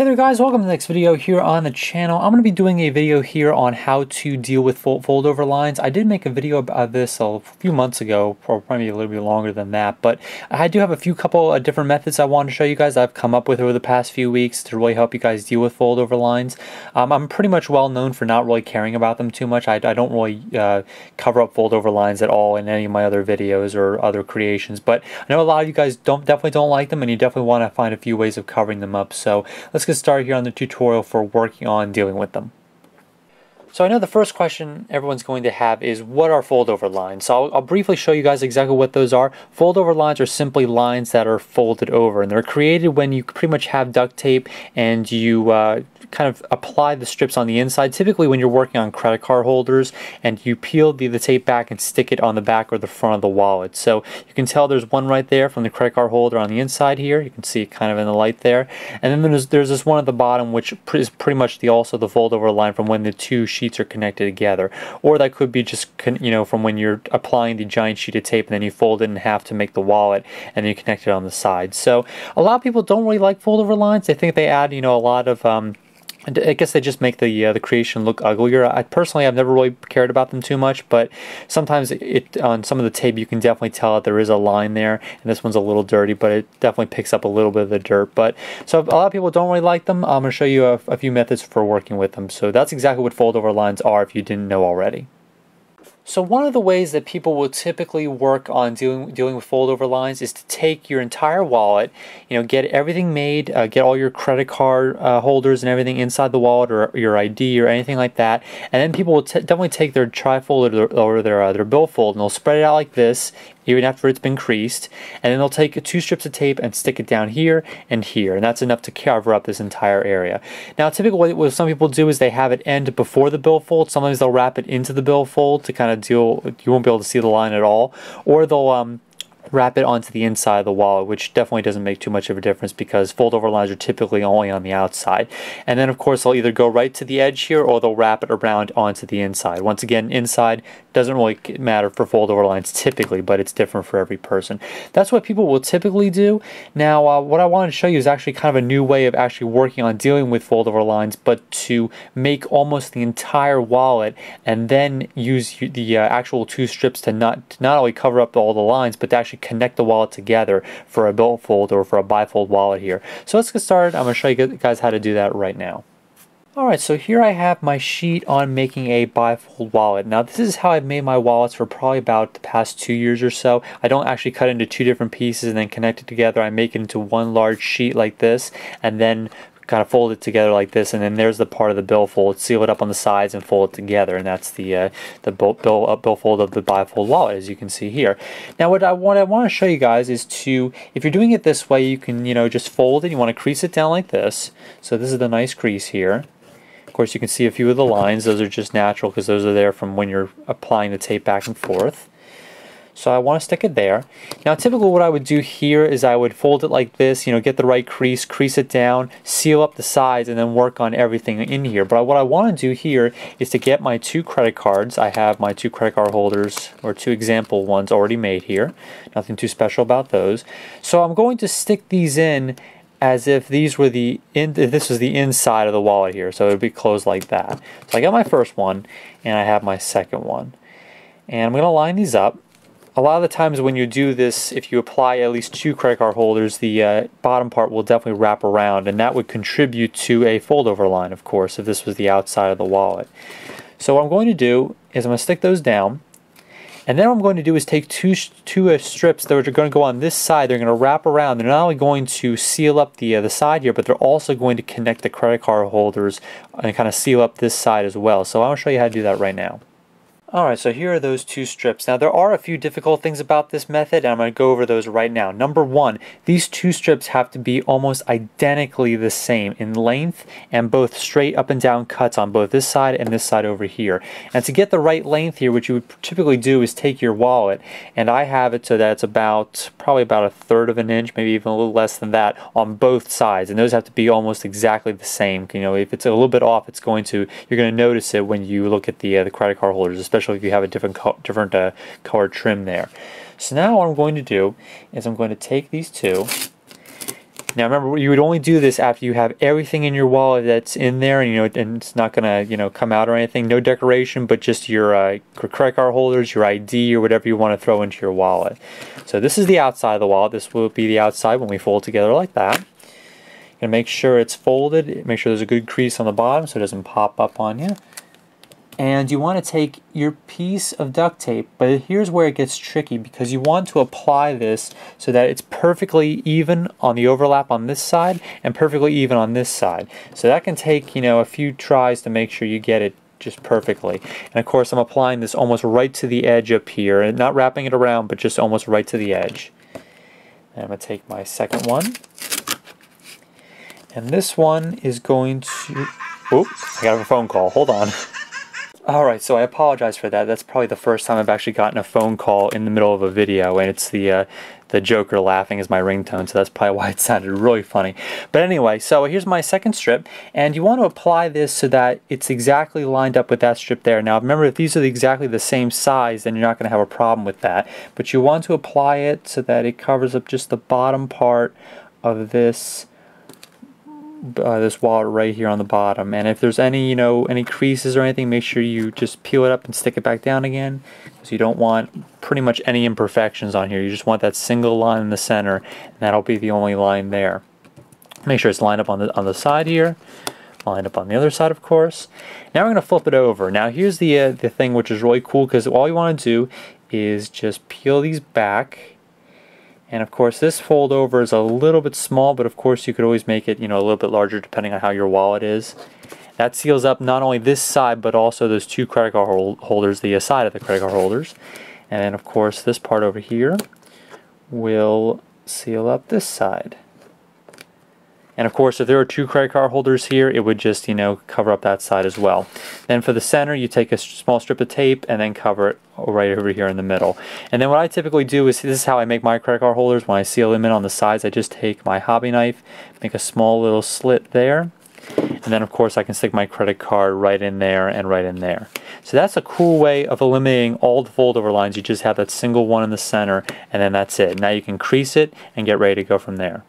Hey there guys, welcome to the next video here on the channel. I'm going to be doing a video here on how to deal with fold-over lines. I did make a video about this a few months ago, or probably a little bit longer than that, but I do have a couple of different methods I wanted to show you guys I've come up with over the past few weeks to really help you guys deal with fold-over lines. I'm pretty much well known for not really caring about them too much. I don't really cover up fold-over lines at all in any of my other videos or other creations, but I know a lot of you guys definitely don't like them, and you definitely want to find a few ways of covering them up. So let's get started here on the tutorial for working on dealing with them. So I know the first question everyone's going to have is, what are fold-over lines? So I'll briefly show you guys exactly what those are. Fold-over lines are simply lines that are folded over, and they're created when you pretty much have duct tape and you kind of apply the strips on the inside, typically when you're working on credit card holders, and you peel the tape back and stick it on the back or the front of the wallet. So you can tell there's one right there from the credit card holder on the inside here. You can see it kind of in the light there. And then there's this one at the bottom, which is pretty much also the fold-over line from when the two sheets are connected together. Or that could be just, from when you're applying the giant sheet of tape and then you fold it in half to make the wallet and then you connect it on the side. So a lot of people don't really like fold-over lines. They think they add, a lot of I guess they just make the creation look uglier. I've never really cared about them too much, but sometimes on some of the tape you can definitely tell that there is a line there, and this one's a little dirty, but it definitely picks up a little bit of the dirt. But so a lot of people don't really like them. I'm going to show you a few methods for working with them. So that's exactly what fold-over lines are if you didn't know already. So one of the ways that people will typically work on dealing with fold-over lines is to take your entire wallet, get everything made, get all your credit card holders and everything inside the wallet, or your ID or anything like that, and then people will definitely take their trifold or their billfold, and they'll spread it out like this, even after it's been creased, and then they'll take two strips of tape and stick it down here, and that's enough to cover up this entire area. Now, typically what some people do is they have it end before the billfold. Sometimes they'll wrap it into the billfold to kind of you won't be able to see the line at all, or they'll wrap it onto the inside of the wallet, which definitely doesn't make too much of a difference because fold-over lines are typically only on the outside. And then of course they'll either go right to the edge here, or they'll wrap it around onto the inside. Once again, inside doesn't really matter for fold-over lines typically, but it's different for every person. That's what people will typically do. Now what I wanted to show you is actually kind of a new way of actually working on dealing with fold-over lines, but to make almost the entire wallet and then use the actual two strips to not only cover up all the lines, but to actually connect the wallet together for a billfold or for a bifold wallet here. So let's get started. I'm going to show you guys how to do that right now. Alright, so here I have my sheet on making a bifold wallet. Now this is how I've made my wallets for probably about the past 2 years or so. I don't actually cut it into two different pieces and then connect it together. I make it into one large sheet like this, and then kind of fold it together like this, and then there's the part of the billfold, seal it up on the sides and fold it together, and that's the billfold of the bifold wallet, as you can see here. Now what I want to show you guys is if you're doing it this way, you can just fold it. You want to crease it down like this. So this is the nice crease here. Of course, you can see a few of the lines. Those are just natural because those are there from when you're applying the tape back and forth. So I want to stick it there. Now typically what I would do here is I would fold it like this, get the right crease it down, seal up the sides, and then work on everything in here. But what I want to do here is to get my two credit cards. I have my two credit card holders, or two example ones already made here. Nothing too special about those. So I'm going to stick these in as if this was the inside of the wallet here. So it would be closed like that. So I got my first one, and I have my second one. And I'm going to line these up. A lot of the times when you do this, if you apply at least two credit card holders, the bottom part will definitely wrap around, and that would contribute to a fold-over line, of course, if this was the outside of the wallet. So what I'm going to do is I'm going to stick those down, and then what I'm going to do is take two strips that are going to go on this side. They're going to wrap around. They're not only going to seal up the side here, but they're also going to connect the credit card holders and kind of seal up this side as well. So I'm going to show you how to do that right now. Alright, so here are those two strips. Now there are a few difficult things about this method, and I'm going to go over those right now. Number one, these two strips have to be almost identically the same in length, and both straight up and down cuts on both this side and this side over here. And to get the right length here, what you would typically do is take your wallet, and I have it so that it's probably about 1/3 of an inch, maybe even a little less than that, on both sides. And those have to be almost exactly the same. If it's a little bit off, you're going to notice it when you look at the credit card holders, especially if you have a different color trim there. So now what I'm going to do is I'm going to take these two, Now remember, you would only do this after you have everything in your wallet that's in there, and and it's not gonna come out or anything. No decoration, but just your credit card holders, your ID, or whatever you want to throw into your wallet. So this is the outside of the wallet. This will be the outside when we fold together like that. And make sure it's folded. Make sure there's a good crease on the bottom so it doesn't pop up on you. And you want to take your piece of duct tape, but here's where it gets tricky, because you want to apply this so that it's perfectly even on the overlap on this side and perfectly even on this side. So that can take, a few tries to make sure you get it just perfectly. And of course I'm applying this almost right to the edge up here, and not wrapping it around, but just almost right to the edge. And I'm going to take my second one. And this one is going to... Oh, I got a phone call. Hold on. Alright, so I apologize for that. That's probably the first time I've actually gotten a phone call in the middle of a video, and it's the Joker laughing as my ringtone, so that's probably why it sounded really funny. But anyway, so here's my second strip, and you want to apply this so that it's exactly lined up with that strip there. Now remember, if these are exactly the same size, then you're not going to have a problem with that. But you want to apply it so that it covers up just the bottom part of this this wallet right here on the bottom. And if there's any any creases or anything, make sure you just peel it up and stick it back down again, because you don't want pretty much any imperfections on here. You just want that single line in the center, and that'll be the only line there. Make sure it's lined up on the side here, lined up on the other side, of course. Now we're going to flip it over. Now here's the thing which is really cool, because all you want to do is just peel these back. And of course this fold over is a little bit small, but of course you could always make it a little bit larger depending on how your wallet is. That seals up not only this side, but also those two credit card holders, the side of the credit card holders. And then of course this part over here will seal up this side. And of course if there are two credit card holders here, it would just cover up that side as well. Then for the center, you take a small strip of tape and then cover it right over here in the middle. And then what I typically do is, this is how I make my credit card holders. When I seal them in on the sides, I just take my hobby knife, make a small little slit there, and then of course I can stick my credit card right in there and right in there. So that's a cool way of eliminating all the fold over lines. You just have that single one in the center, and then that's it. Now you can crease it and get ready to go from there.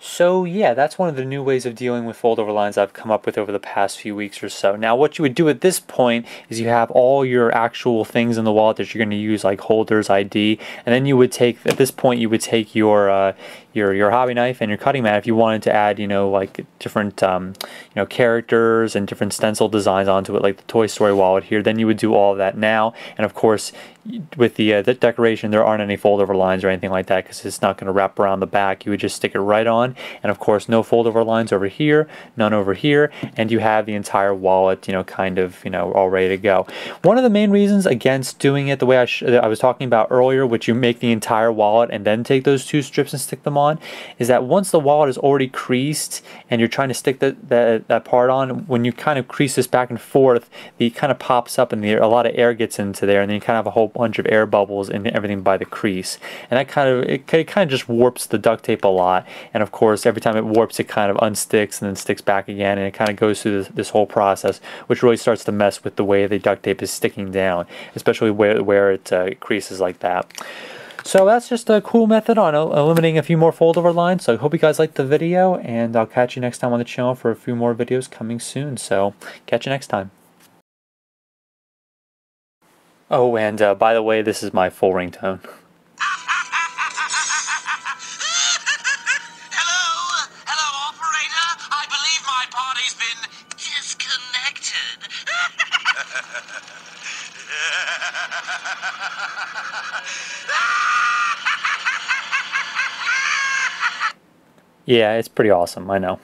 So yeah, that's one of the new ways of dealing with fold over lines I've come up with over the past few weeks or so. Now what you would do at this point is you have all your actual things in the wallet that you're going to use, like holders, ID, and then you would take, at this point you would take your hobby knife and your cutting mat if you wanted to add like different characters and different stencil designs onto it, like the Toy Story wallet here. Then you would do all of that now, and of course with the decoration there aren't any fold over lines or anything like that, because it's not going to wrap around the back. You would just stick it right on, and of course no fold over lines over here, none over here, and you have the entire wallet kind of all ready to go. One of the main reasons against doing it the way I was talking about earlier, which you make the entire wallet and then take those two strips and stick them on, is that once the wallet is already creased and you're trying to stick that part on, when you kind of crease this back and forth, it kind of pops up and a lot of air gets into there, and then you kind of have a whole bunch of air bubbles and everything by the crease, and that it kind of just warps the duct tape a lot. And of course every time it warps, it kind of unsticks and then sticks back again, and it kind of goes through this whole process, which really starts to mess with the way the duct tape is sticking down, especially where it creases like that. So that's just a cool method on eliminating a few more fold over lines. So I hope you guys liked the video, and I'll catch you next time on the channel for a few more videos coming soon. So catch you next time. Oh, and by the way, this is my full ringtone. Hello, operator. I believe my party's been disconnected. Yeah, it's pretty awesome, I know.